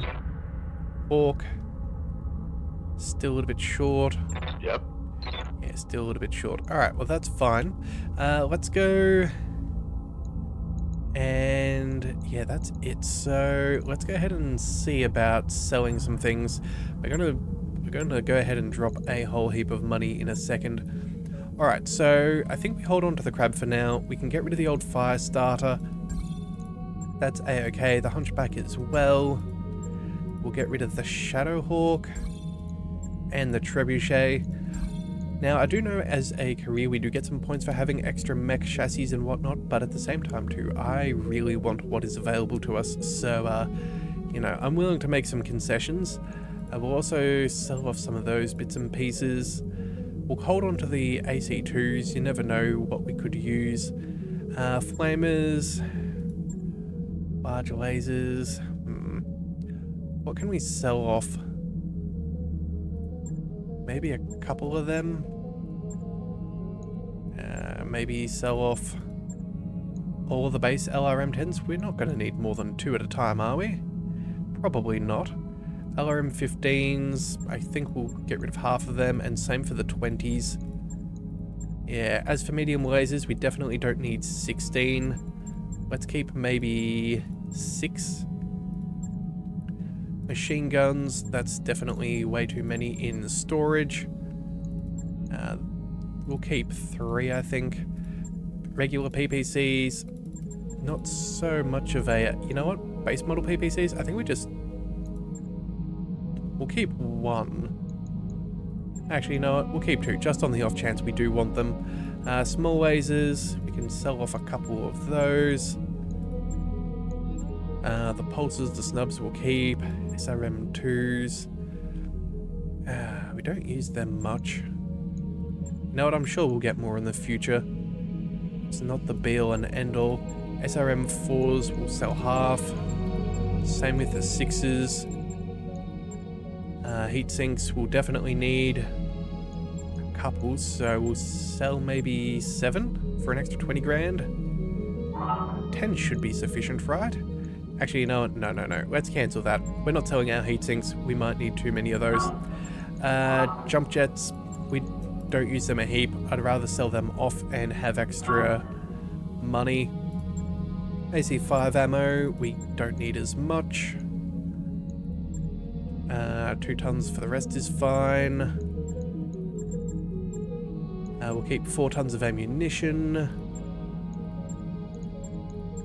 Orc. Still a little bit short. Yep. Yeah, still a little bit short. Alright, well that's fine. Let's go. And yeah, that's it. So let's go ahead and see about selling some things. We're gonna go ahead and drop a whole heap of money in a second. Alright, so I think we hold on to the crab for now. We can get rid of the old fire starter. That's a-okay. The hunchback as well. We'll get rid of the Shadowhawk and the trebuchet. Now, I do know as a career we do get some points for having extra mech chassis and whatnot, but at the same time too, I really want what is available to us, so, you know, I'm willing to make some concessions. We'll also sell off some of those bits and pieces. We'll hold on to the AC2s, you never know what we could use. Flamers, large lasers, what can we sell off? Maybe a couple of them. Maybe sell off all of the base LRM-10s. We're not going to need more than 2 at a time, are we? Probably not. LRM-15s, I think we'll get rid of half of them, and same for the 20s. Yeah, as for medium lasers, we definitely don't need 16. Let's keep maybe 6. Machine guns, that's definitely way too many in storage. We'll keep 3, I think. Regular PPCs, not so much of a... You know what? Base model PPCs, I think we'll keep 1. Actually, you know what? We'll keep 2, just on the off chance we do want them. Small lasers, we can sell off a couple of those. The pulses, the snubs we'll keep. SRM2s. We don't use them much. You know what? I'm sure we'll get more in the future. It's not the be-all and end-all. SRM4s will sell half. Same with the 6s. Heat sinks we'll definitely need a couple, so we'll sell maybe 7 for an extra 20 grand. 10 should be sufficient, right? Actually, you know what? No. Let's cancel that. We're not selling our heat sinks. We might need too many of those. Jump jets, we don't use them a heap. I'd rather sell them off and have extra money. AC5 ammo, we don't need as much. 2 tons for the rest is fine. We'll keep 4 tons of ammunition.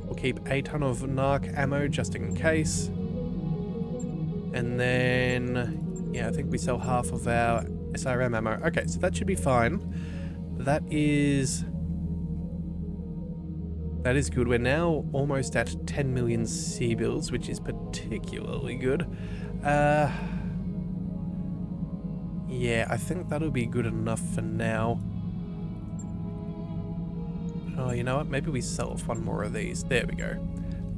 We'll keep a ton of narc ammo just in case. And then, yeah, I think we sell half of our SRM ammo. Okay, so that should be fine. That is good. We're now almost at 10 million C-bills, which is particularly good. Yeah, I think that'll be good enough for now. Oh, you know what? Maybe we sell off one more of these. There we go.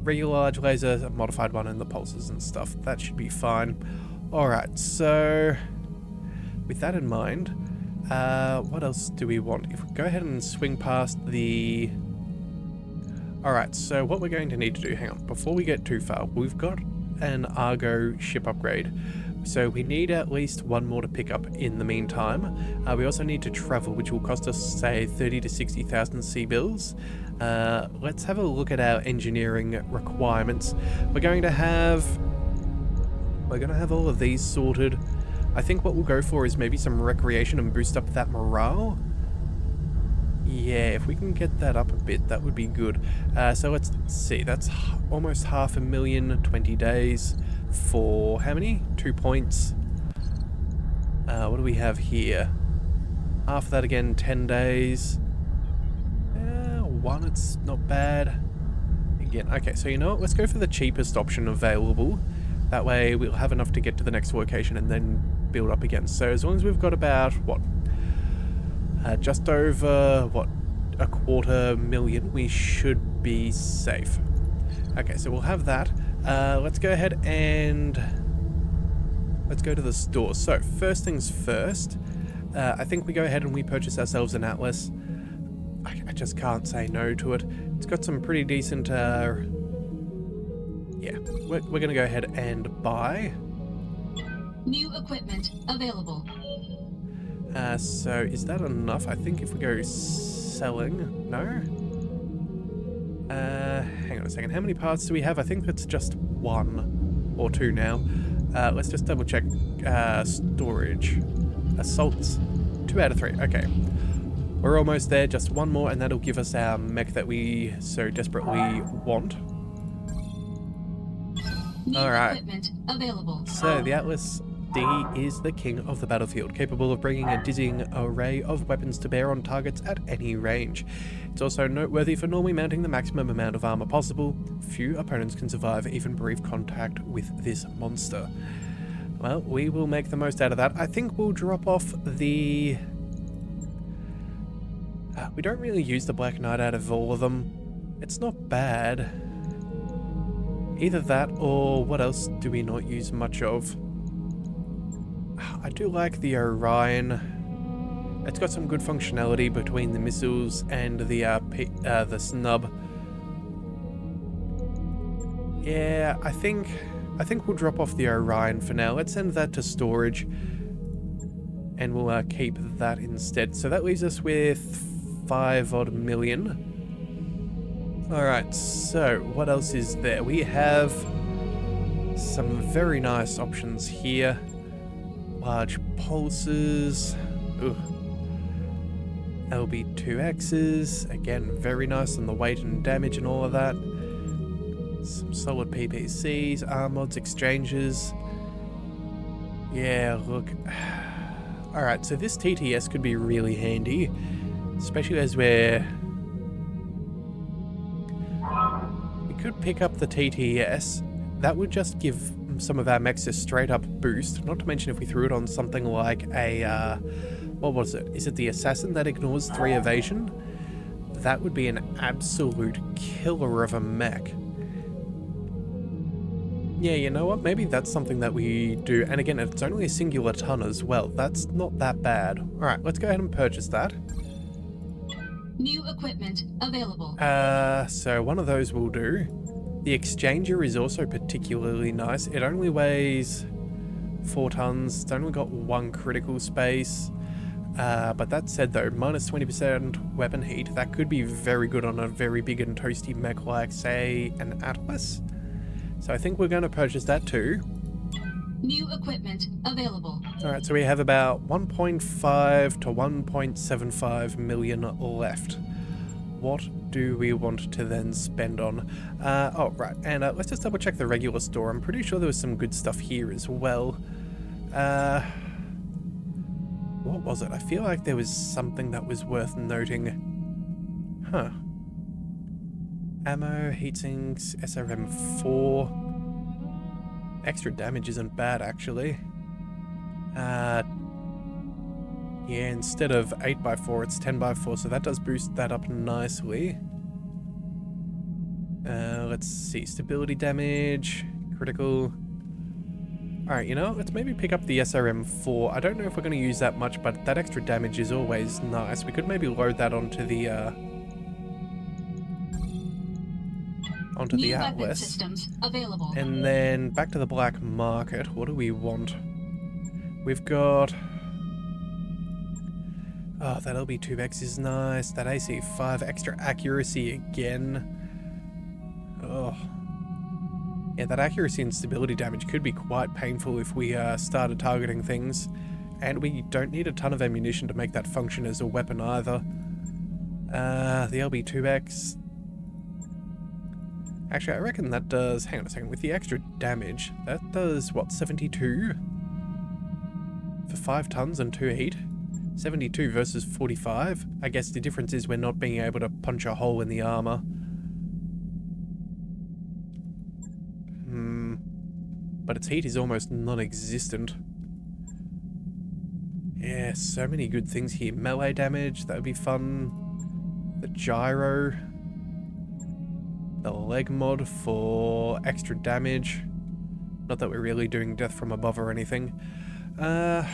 Regular large laser, a modified one, and the pulses and stuff. That should be fine. Alright, so with that in mind, what else do we want? If we go ahead and swing past the... Alright, so what we're going to need to do, hang on, before we get too far, we've got an Argo ship upgrade. So we need at least one more to pick up in the meantime. We also need to travel, which will cost us, say, 30 to 60,000 C-bills. Let's have a look at our engineering requirements. We're going to have all of these sorted. I think what we'll go for is maybe some recreation and boost up that morale. Yeah, if we can get that up a bit, that would be good. So let's see, that's almost 500,000, 20 days for how many? 2 points. What do we have here? Half of that again, 10 days. 1, it's not bad. Again, okay, so you know what? Let's go for the cheapest option available. That way we'll have enough to get to the next location and then build up again. So as long as we've got about, what? Just over, what? 250,000, we should be safe. Okay, so we'll have that. Let's go ahead and let's go to the store. So first things first, I think we go ahead and we purchase ourselves an Atlas. I just can't say no to it. It's got some pretty decent, yeah, we're going to go ahead and buy. New equipment available. So is that enough? I think if we go selling, no? Hang on a second. How many parts do we have? I think that's just 1 or 2 now. Let's just double check. Storage. Assaults. 2 out of 3. Okay. We're almost there. Just 1 more and that'll give us our mech that we so desperately want. New Alright. equipment available. So the Atlas D is the king of the battlefield, capable of bringing a dizzying array of weapons to bear on targets at any range. It's also noteworthy for normally mounting the maximum amount of armor possible. Few opponents can survive even brief contact with this monster. Well, we will make the most out of that. I think we'll drop off the... we don't really use the Black Knight out of all of them. It's not bad. Either that or what else do we not use much of? I do like the Orion. It's got some good functionality between the missiles and the snub. Yeah, I think we'll drop off the Orion for now. Let's send that to storage, and we'll keep that instead. So that leaves us with 5 odd million. All right. So what else is there? We have some very nice options here. Large pulses. Ugh. LB2Xs. Again, very nice on the weight and damage and all of that. Some solid PPCs, mods, exchanges. Yeah, look. Alright, so this TTS could be really handy. Especially as we could pick up the TTS. That would just give some of our mechs a straight up boost. Not to mention if we threw it on something like a, what was it? Is it the Assassin that ignores 3 evasion? That would be an absolute killer of a mech. Yeah, you know what? Maybe that's something that we do. And again, it's only a singular ton as well. That's not that bad. Alright, let's go ahead and purchase that. New equipment available. So one of those will do. The Exchanger is also particularly nice. It only weighs 4 tons. It's only got 1 critical space. But that said though, minus 20% weapon heat, that could be very good on a very big and toasty mech like, say, an Atlas. So I think we're going to purchase that too. New equipment available. Alright, so we have about 1.5 to 1.75 million left. What do we want to then spend on? Oh, right, and let's just double check the regular store. I'm pretty sure there was some good stuff here as well. What was it? I feel like there was something that was worth noting. Huh. Ammo, heatsinks, SRM4. Extra damage isn't bad, actually. Yeah, instead of 8x4, it's 10x4, so that does boost that up nicely. Let's see, stability damage, critical. Alright, you know, let's maybe pick up the SRM4. I don't know if we're going to use that much, but that extra damage is always nice. We could maybe load that onto the, New weapon Atlas. systems available. And then back to the black market. What do we want? We've got... Oh, that LB2X is nice. That AC5 extra accuracy again. Oh. Yeah, that accuracy and stability damage could be quite painful if we started targeting things. And we don't need a ton of ammunition to make that function as a weapon either. The LB2X... Actually, I reckon that does... Hang on a second. With the extra damage, that does, what, 72? For 5 tons and 2 heat? 72 versus 45? I guess the difference is we're not being able to punch a hole in the armor. But its heat is almost non-existent. Yeah, so many good things here. Melee damage, that would be fun. The gyro. The leg mod for extra damage. Not that we're really doing death from above or anything. Alright,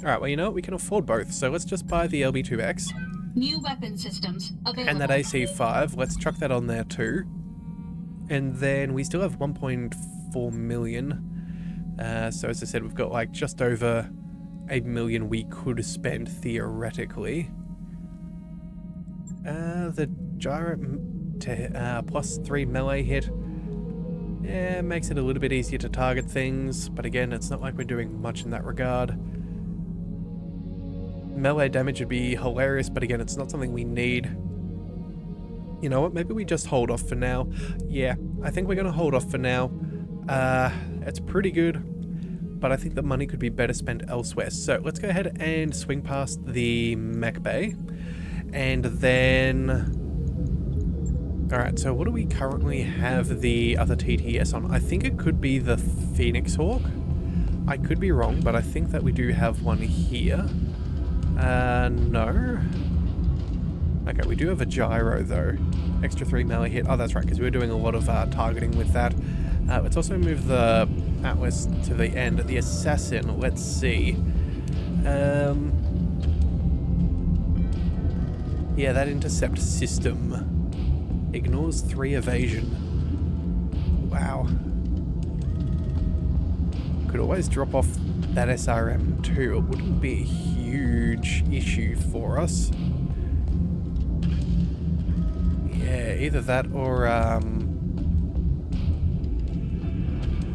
well, you know what? We can afford both, so let's just buy the LB2X. New weapon systems available. And that AC5. Let's chuck that on there too. And then we still have 1.4 million. So as I said, we've got like just over 8 million we could spend theoretically. The gyro plus 3 melee hit. Yeah, makes it a little bit easier to target things, but again, it's not like we're doing much in that regard. Melee damage would be hilarious, but again, it's not something we need. You know what, maybe we just hold off for now. Yeah, I think we're going to hold off for now. It's pretty good, but I think the money could be better spent elsewhere. So let's go ahead and swing past the mech bay. And then... Alright, so what do we currently have the other TTS on? I think it could be the Phoenix Hawk. I could be wrong, but I think that we do have one here. No. Okay, we do have a gyro though. Extra 3 melee hit. Oh, that's right, because we were doing a lot of targeting with that. Let's also move the Atlas to the end. The Assassin, let's see. Yeah, that intercept system ignores 3 evasion. Wow. Could always drop off that SRM too. It wouldn't be a huge issue for us. Yeah, either that or,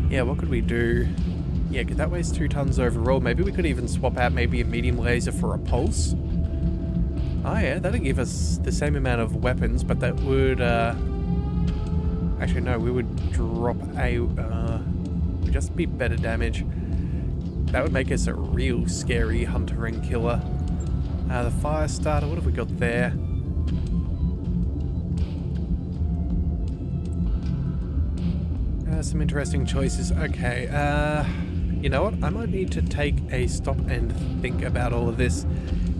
yeah, what could we do? Yeah, that weighs 2 tons overall. Maybe we could even swap out maybe a medium laser for a pulse. Oh yeah, that'd give us the same amount of weapons, but that would, actually no, we would drop a, would just be better damage. That would make us a real scary hunter and killer. The fire starter, what have we got there? Some interesting choices. Okay, you know what? I might need to take a stop and think about all of this.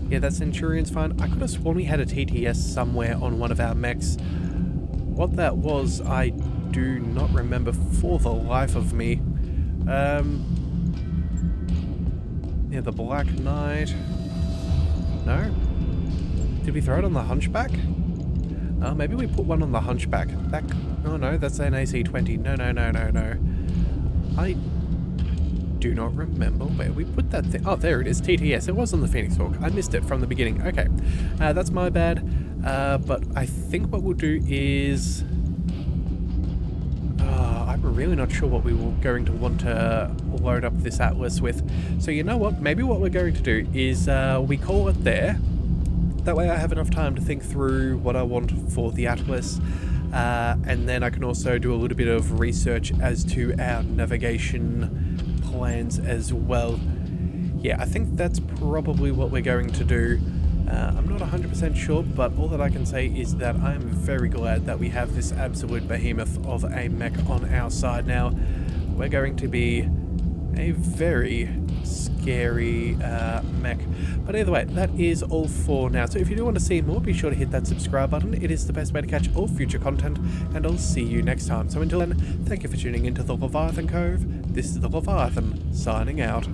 Yeah, that Centurion's fine. I could have sworn we had a TTS somewhere on one of our mechs. What that was, I do not remember for the life of me. Yeah, the Black Knight. No? Did we throw it on the Hunchback? Maybe we put one on the Hunchback. That... Oh no, that's an AC-20. No. I do not remember where we put that thing. Oh, there it is. TTS. It was on the Phoenix Hawk. I missed it from the beginning. Okay. That's my bad. But I think what we'll do is... I I'm really not sure what we were going to want to load up this Atlas with. So you know what? Maybe what we're going to do is we call it there. That way I have enough time to think through what I want for the Atlas. And then I can also do a little bit of research as to our navigation plans as well. Yeah, I think that's probably what we're going to do. I'm not 100% sure, but all that I can say is that I am very glad that we have this absolute behemoth of a mech on our side now. We're going to be a very scary mech. But either way, that is all for now. So if you do want to see more, be sure to hit that subscribe button. It is the best way to catch all future content, and I'll see you next time. So until then, thank you for tuning into the Leviathan Cove. This is the Leviathan, signing out.